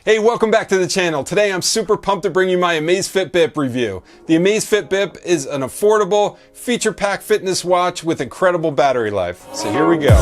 Hey, welcome back to the channel. Today I'm super pumped to bring you my Amazfit Bip review. The Amazfit Bip is an affordable, feature-packed fitness watch with incredible battery life. So here we go.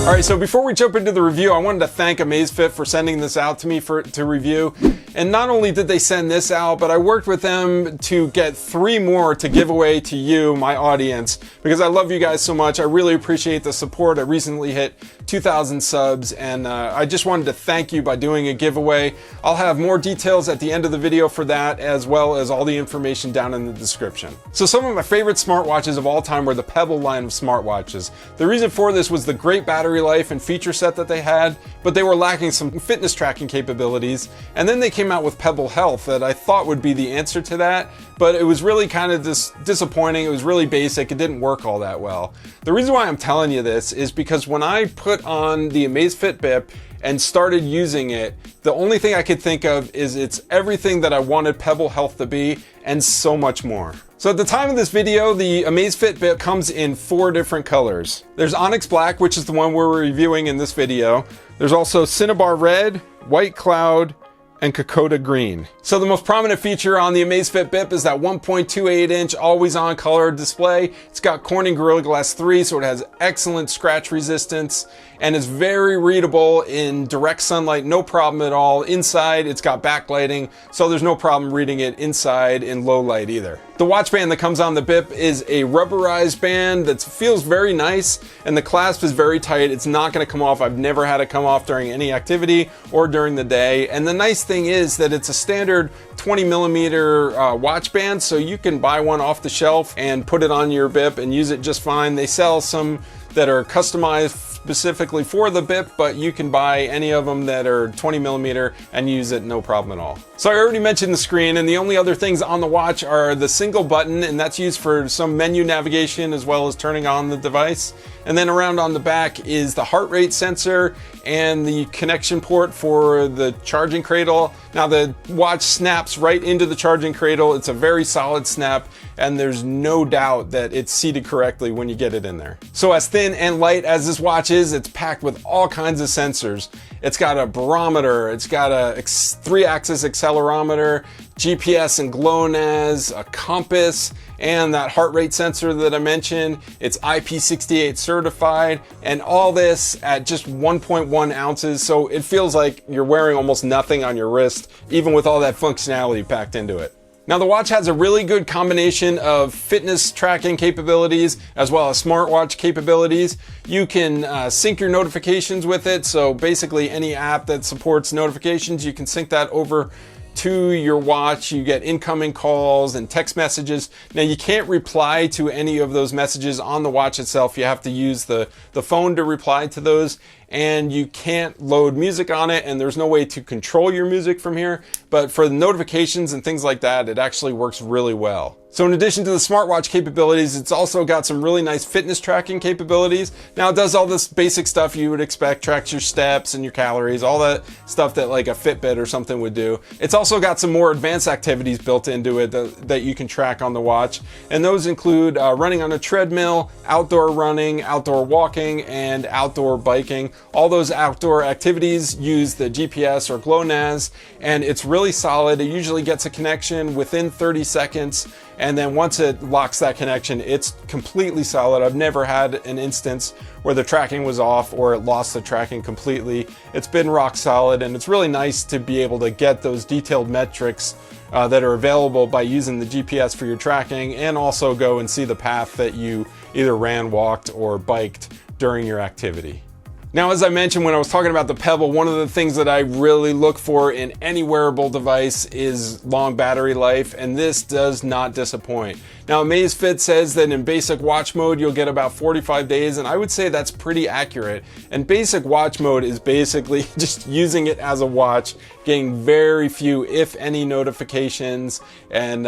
Alright, so before we jump into the review, I wanted to thank Amazfit for sending this out to me to review. And not only did they send this out, but I worked with them to get 3 more to give away to you, my audience, because I love you guys so much. I really appreciate the support. I recently hit 2,000 subs, and I just wanted to thank you by doing a giveaway. I'll have more details at the end of the video for that, as well as all the information down in the description. So some of my favorite smartwatches of all time were the Pebble line of smartwatches. The reason for this was the great battery life and feature set that they had, but they were lacking some fitness tracking capabilities. And then they came out with Pebble Health that I thought would be the answer to that, but it was really kind of disappointing. It was really basic. It didn't work all that well. The reason why I'm telling you this is because when I put on the Amazfit Bip and started using it, the only thing I could think of is it's everything that I wanted Pebble Health to be and so much more. So at the time of this video, the Amazfit Bip comes in 4 different colors. There's Onyx Black, which is the one we're reviewing in this video. There's also Cinnabar Red, White Cloud, and Kokoda Green. So the most prominent feature on the Amazfit Bip is that 1.28-inch always-on color display. It's got Corning Gorilla Glass 3, so it has excellent scratch resistance, and it's very readable in direct sunlight, no problem at all. Inside, it's got backlighting, so there's no problem reading it inside in low light either. The watch band that comes on the Bip is a rubberized band that feels very nice, and the clasp is very tight. It's not gonna come off. I've never had it come off during any activity or during the day. And the nice thing is that it's a standard 20mm watch band, so you can buy one off the shelf and put it on your Bip and use it just fine. They sell some that are customized specifically for the Bip, but you can buy any of them that are 20mm and use it no problem at all. So I already mentioned the screen, and the only other things on the watch are the single button, and that's used for some menu navigation as well as turning on the device. And then around on the back is the heart rate sensor and the connection port for the charging cradle. Now the watch snaps right into the charging cradle. It's a very solid snap, and there's no doubt that it's seated correctly when you get it in there. So as thin and light as this watch is, it's packed with all kinds of sensors. It's got a barometer, it's got a 3-axis accelerometer, GPS and GLONASS, a compass, and that heart rate sensor that I mentioned. It's IP68 certified, and all this at just 1.1 ounces, so it feels like you're wearing almost nothing on your wrist, even with all that functionality packed into it. Now the watch has a really good combination of fitness tracking capabilities as well as smartwatch capabilities. You can sync your notifications with it, so basically any app that supports notifications, you can sync that over to your watch. You get incoming calls and text messages. Now you can't reply to any of those messages on the watch itself. You have to use the phone to reply to those, and you can't load music on it, and there's no way to control your music from here. But for the notifications and things like that, it actually works really well. So in addition to the smartwatch capabilities, it's also got some really nice fitness tracking capabilities. Now it does all this basic stuff you would expect, tracks your steps and your calories, all that stuff that like a Fitbit or something would do. It's also got some more advanced activities built into it that you can track on the watch. And those include running on a treadmill, outdoor running, outdoor walking, and outdoor biking. All those outdoor activities use the GPS or GLONASS, and it's really solid. It usually gets a connection within 30 seconds. And then once it locks that connection, it's completely solid. I've never had an instance where the tracking was off or it lost the tracking completely. It's been rock solid, and it's really nice to be able to get those detailed metrics that are available by using the GPS for your tracking, and also go and see the path that you either ran, walked, or biked during your activity. Now, as I mentioned when I was talking about the Pebble, one of the things that I really look for in any wearable device is long battery life, and this does not disappoint. Now, Amazfit says that in basic watch mode, you'll get about 45 days, and I would say that's pretty accurate. And basic watch mode is basically just using it as a watch, getting very few, if any, notifications, and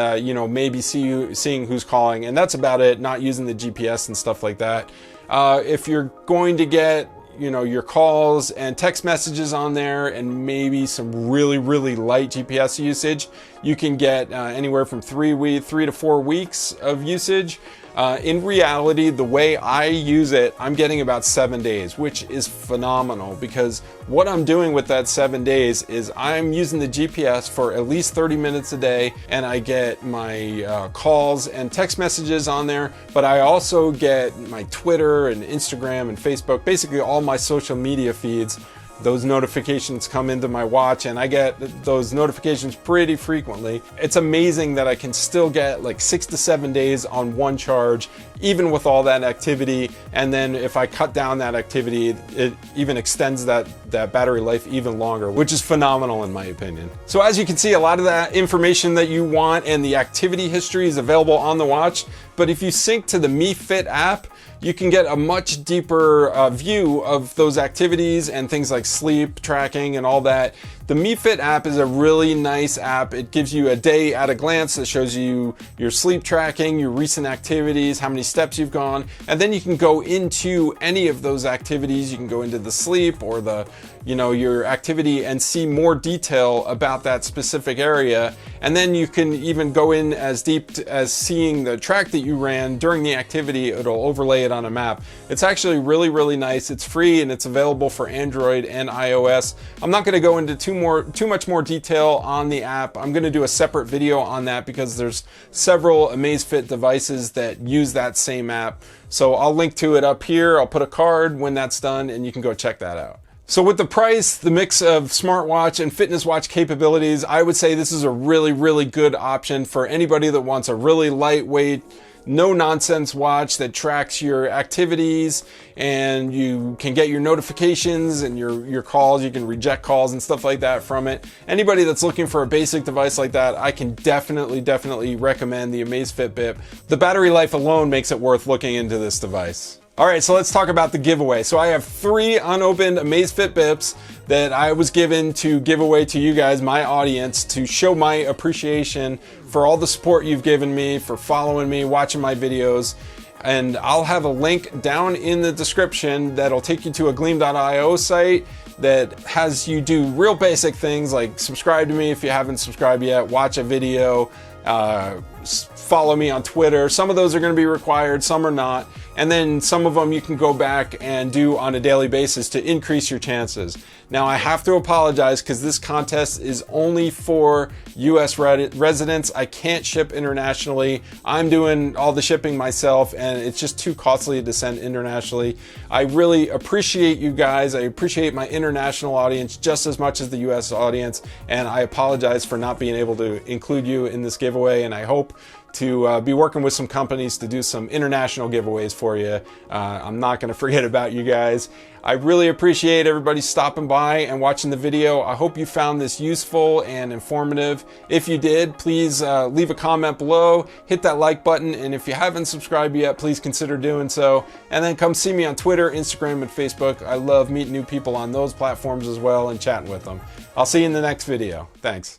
maybe seeing who's calling, and that's about it, not using the GPS and stuff like that. If you're going to get your calls and text messages on there, and maybe some really light GPS usage, you can get anywhere from 3 to 4 weeks of usage. In reality, the way I use it, I'm getting about 7 days, which is phenomenal, because what I'm doing with that 7 days is I'm using the GPS for at least 30 minutes a day, and I get my calls and text messages on there, but I also get my Twitter and Instagram and Facebook, basically all my social media feeds. Those notifications come into my watch, and I get those notifications pretty frequently. It's amazing that I can still get like 6 to 7 days on one charge, even with all that activity. And then if I cut down that activity, it even extends that battery life even longer, which is phenomenal in my opinion. So as you can see, a lot of that information that you want and the activity history is available on the watch. But if you sync to the MeFit app, you can get a much deeper view of those activities and things like sleep tracking and all that. The MeFit app is a really nice app. It gives you a day at a glance that shows you your sleep tracking, your recent activities, how many steps you've gone, and then you can go into any of those activities. You can go into the sleep or the, your activity and see more detail about that specific area. And then you can even go in as deep as seeing the track that you ran during the activity. It'll overlay it on a map. It's actually really, really nice. It's free and it's available for Android and iOS. I'm not going to go into too much more detail on the app. I'm going to do a separate video on that because there's several Amazfit devices that use that same app. So I'll link to it up here. I'll put a card when that's done and you can go check that out. So with the price, the mix of smartwatch and fitness watch capabilities, I would say this is a really, really good option for anybody that wants a really lightweight, no nonsense watch that tracks your activities, and you can get your notifications and your calls. You can reject calls and stuff like that from it. Anybody that's looking for a basic device like that, I can definitely recommend the Amazfit Bip. The battery life alone makes it worth looking into this device. All right, so let's talk about the giveaway. So I have 3 unopened Amazfit Bips that I was given to give away to you guys, my audience, to show my appreciation for all the support you've given me, for following me, watching my videos. And I'll have a link down in the description that'll take you to a gleam.io site that has you do real basic things like subscribe to me if you haven't subscribed yet, watch a video, follow me on Twitter. Some of those are going to be required, some are not. And then some of them you can go back and do on a daily basis to increase your chances. Now I have to apologize because this contest is only for US residents. I can't ship internationally. I'm doing all the shipping myself and it's just too costly to send internationally. I really appreciate you guys. I appreciate my international audience just as much as the US audience, and I apologize for not being able to include you in this giveaway, and I hope to be working with some companies to do some international giveaways for you. I'm not going to forget about you guys. I really appreciate everybody stopping by and watching the video. I hope you found this useful and informative. If you did, please leave a comment below, hit that like button, and if you haven't subscribed yet, please consider doing so. And then come see me on Twitter, Instagram, and Facebook. I love meeting new people on those platforms as well and chatting with them. I'll see you in the next video. Thanks.